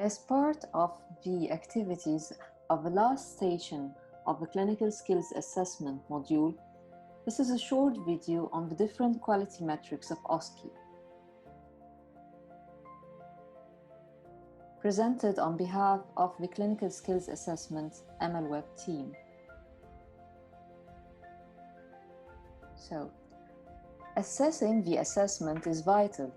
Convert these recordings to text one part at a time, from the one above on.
As part of the activities of the last station of the Clinical Skills Assessment module, this is a short video on the different quality metrics of OSCE, presented on behalf of the Clinical Skills Assessment MLWeb team. So, assessing the assessment is vital.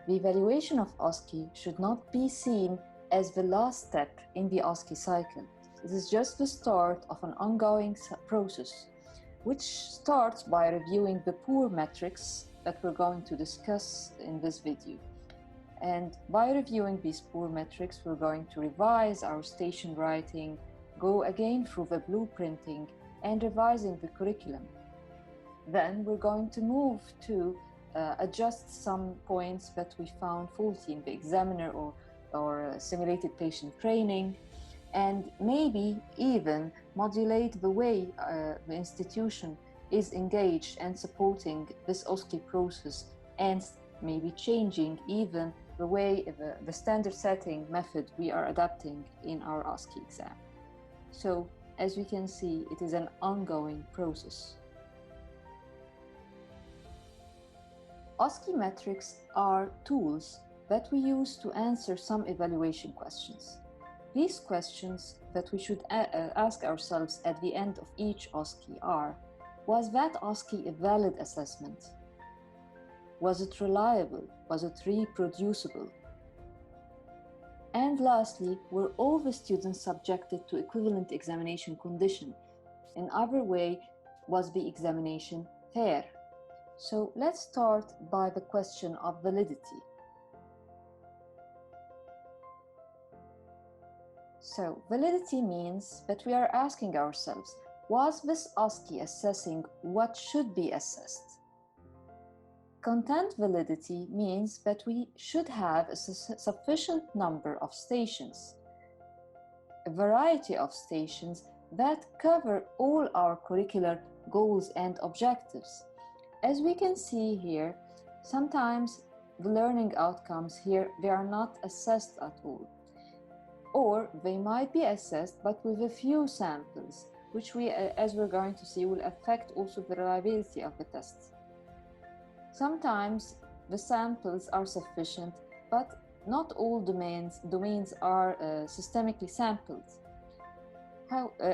The evaluation of OSCE should not be seen as the last step in the OSCE cycle. It is just the start of an ongoing process, which starts by reviewing the poor metrics that we're going to discuss in this video. And by reviewing these poor metrics, we're going to revise our station writing, go again through the blueprinting, and revising the curriculum. Then we're going to move to adjust some points that we found faulty in the examiner or simulated patient training, and maybe even modulate the way the institution is engaged and supporting this OSCE process, and maybe changing even the way the standard setting method we are adapting in our OSCE exam. So, as we can see, it is an ongoing process. OSCE metrics are tools that we use to answer some evaluation questions. These questions that we should ask ourselves at the end of each OSCE are: was that OSCE a valid assessment? Was it reliable? Was it reproducible? And lastly, were all the students subjected to equivalent examination condition? In other way, was the examination fair? So let's start by the question of validity. So validity means that we are asking ourselves, was this OSCE assessing what should be assessed? Content validity means that we should have a sufficient number of stations, a variety of stations that cover all our curricular goals and objectives. As we can see here, sometimes the learning outcomes here, they are not assessed at all. Or they might be assessed, but with a few samples, which we, as we're going to see, will affect also the reliability of the test. Sometimes the samples are sufficient, but not all domains are systemically sampled.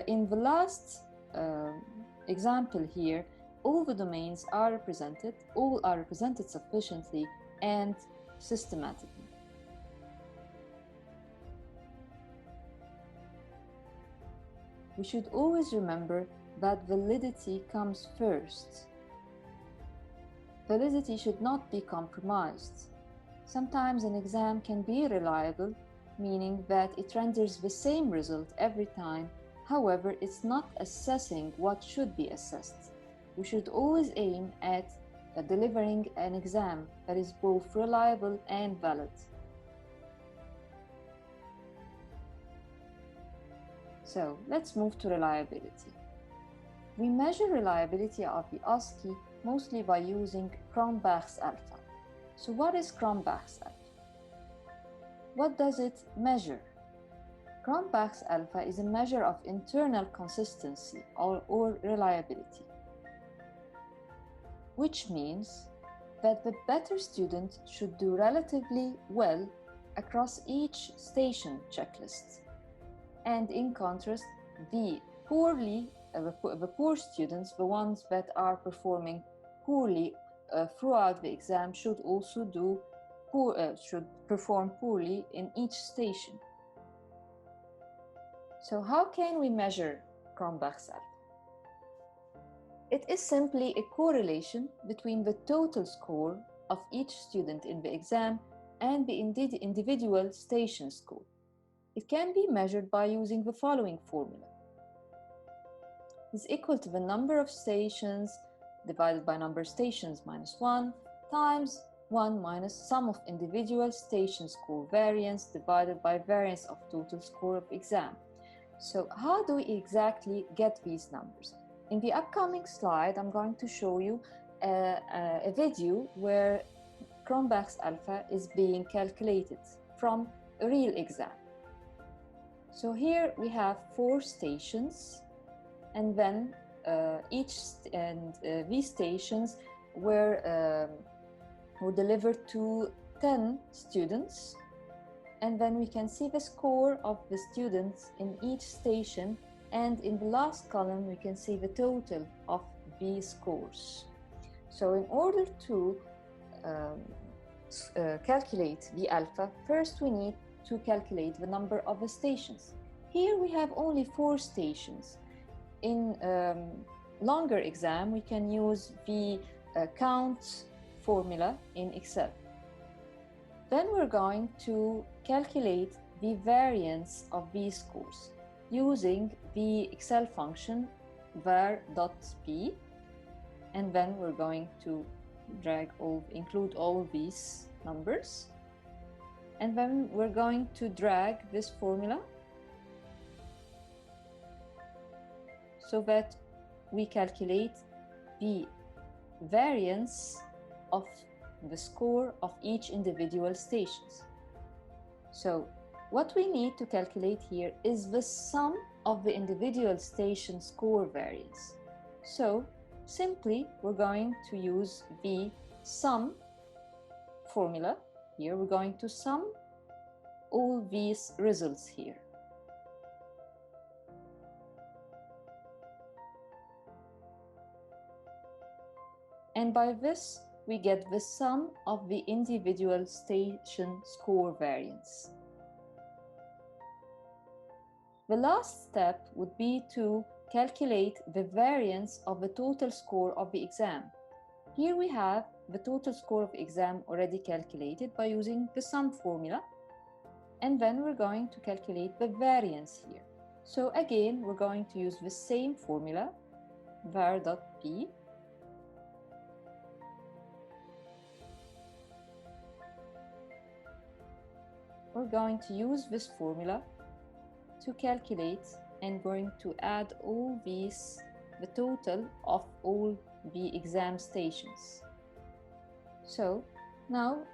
In the last example here, all the domains are represented, all are represented sufficiently and systematically. We should always remember that validity comes first. Validity should not be compromised. Sometimes an exam can be reliable, meaning that it renders the same result every time. However, it's not assessing what should be assessed. We should always aim at delivering an exam that is both reliable and valid. So let's move to reliability. We measure reliability of the OSCE mostly by using Cronbach's alpha. So what is Cronbach's alpha? What does it measure? Cronbach's alpha is a measure of internal consistency or reliability, which means that the better student should do relatively well across each station checklist. And in contrast, the poor students, the ones that are performing poorly throughout the exam, should also should perform poorly in each station. So how can we measure Cronbach's alpha? It is simply a correlation between the total score of each student in the exam and the individual station score. It can be measured by using the following formula. It's equal to the number of stations divided by number of stations minus 1 times 1 minus sum of individual station score variance divided by variance of total score of exam. So how do we exactly get these numbers? In the upcoming slide, I'm going to show you a video where Cronbach's alpha is being calculated from real exam. So here we have 4 stations, and then these stations were delivered to 10 students, and then we can see the score of the students in each station, and in the last column we can see the total of these scores. So in order to calculate the alpha, first we need to calculate the number of the stations. Here we have only 4 stations. In longer exam, we can use the count formula in Excel. Then we're going to calculate the variance of these scores using the Excel function var.p, and then we're going to include all these numbers, and then we're going to drag this formula so that we calculate the variance of the score of each individual stations. So what we need to calculate here is the sum of the individual station score variance. So simply we're going to use the sum formula. Here we're going to sum all these results here. And by this, we get the sum of the individual station score variance. The last step would be to calculate the variance of the total score of the exam. Here we have the total score of the exam already calculated by using the sum formula, and then we're going to calculate the variance here. So again, we're going to use the same formula, var.p, we're going to use this formula to calculate and going to add all these, the total of all the exam stations. So now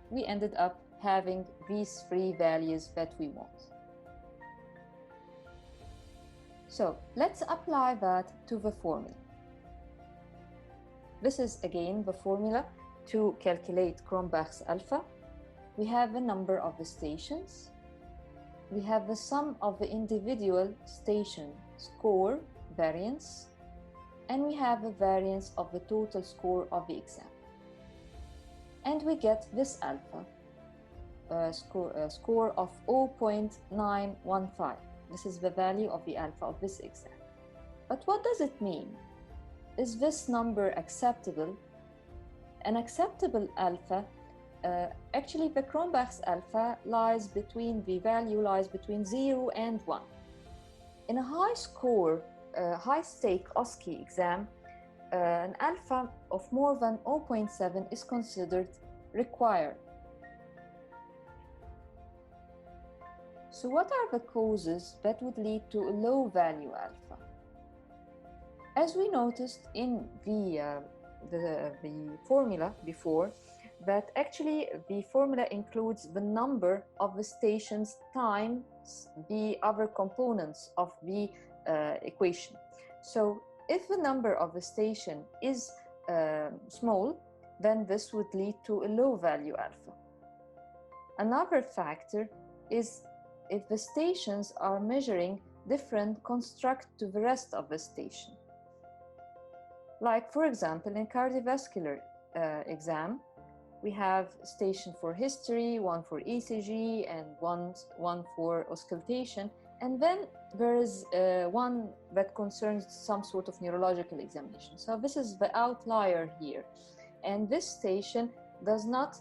we ended up having these 3 values that we want. So let's apply that to the formula. This is again the formula to calculate Cronbach's alpha. We have the number of the stations, we have the sum of the individual station score variance, and we have the variance of the total score of the exam. And we get this alpha, score of 0.915. This is the value of the alpha of this exam. But what does it mean? Is this number acceptable? An acceptable alpha, actually the Cronbach's alpha the value lies between 0 and 1. In a high-stake OSCE exam, an alpha of more than 0.7 is considered required. So what are the causes that would lead to a low value alpha? As we noticed in the formula before, that actually the formula includes the number of the stations times the other components of the equation. So if the number of the station is small, then this would lead to a low value alpha. Another factor is if the stations are measuring different construct to the rest of the station. Like for example, in cardiovascular exam, we have station for history, one for ECG, and one for auscultation. And then there is one that concerns some sort of neurological examination. So this is the outlier here. And this station does not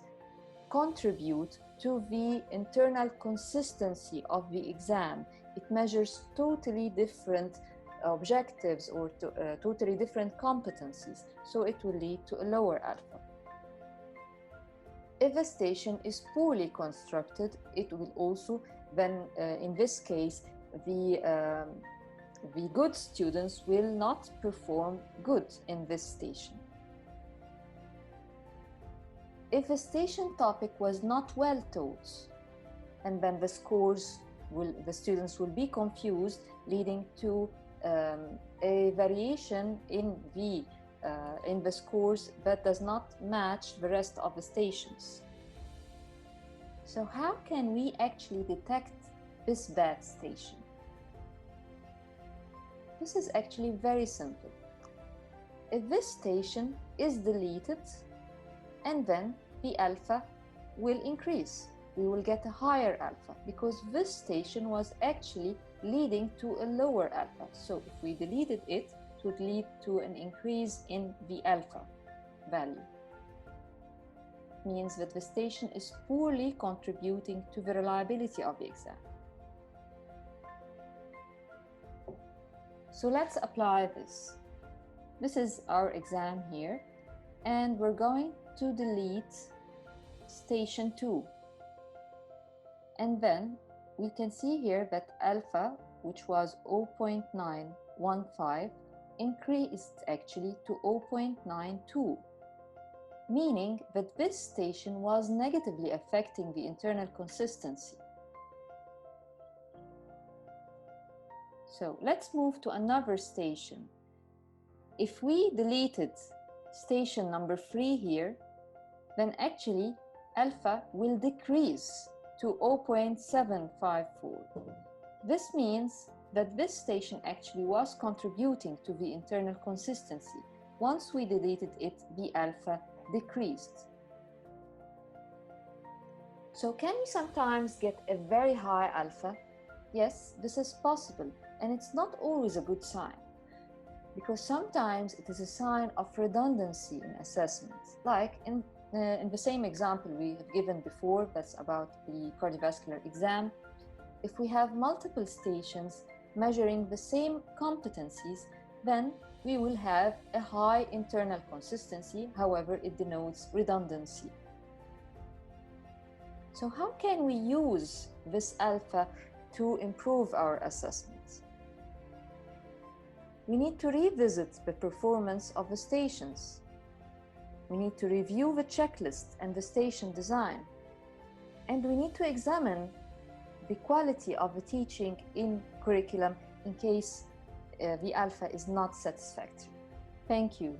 contribute to the internal consistency of the exam. It measures totally different objectives or totally different competencies. So it will lead to a lower alpha. If a station is poorly constructed, it will also then, in this case, the good students will not perform good in this station. If a station topic was not well taught, and then the students will be confused, leading to a variation in the scores that does not match the rest of the stations. So how can we actually detect this bad station? This is actually very simple. If this station is deleted, and then the alpha will increase. We will get a higher alpha because this station was actually leading to a lower alpha. So if we deleted it, it would lead to an increase in the alpha value. It means that the station is poorly contributing to the reliability of the exam. So let's apply this. This is our exam here, and we're going to delete station 2. And then we can see here that alpha, which was 0.915, increased actually to 0.92, meaning that this station was negatively affecting the internal consistency. So let's move to another station. If we deleted station number 3 here, then actually alpha will decrease to 0.754. This means that this station actually was contributing to the internal consistency. Once we deleted it, the alpha decreased. So can we sometimes get a very high alpha? Yes, this is possible, and it's not always a good sign, because sometimes it is a sign of redundancy in assessments, like in the same example we have given before, that's about the cardiovascular exam. If we have multiple stations measuring the same competencies, then we will have a high internal consistency, however, it denotes redundancy. So how can we use this alpha to improve our assessments? We need to revisit the performance of the stations. We need to review the checklist and the station design. And we need to examine the quality of the teaching in curriculum in case the alpha is not satisfactory. Thank you.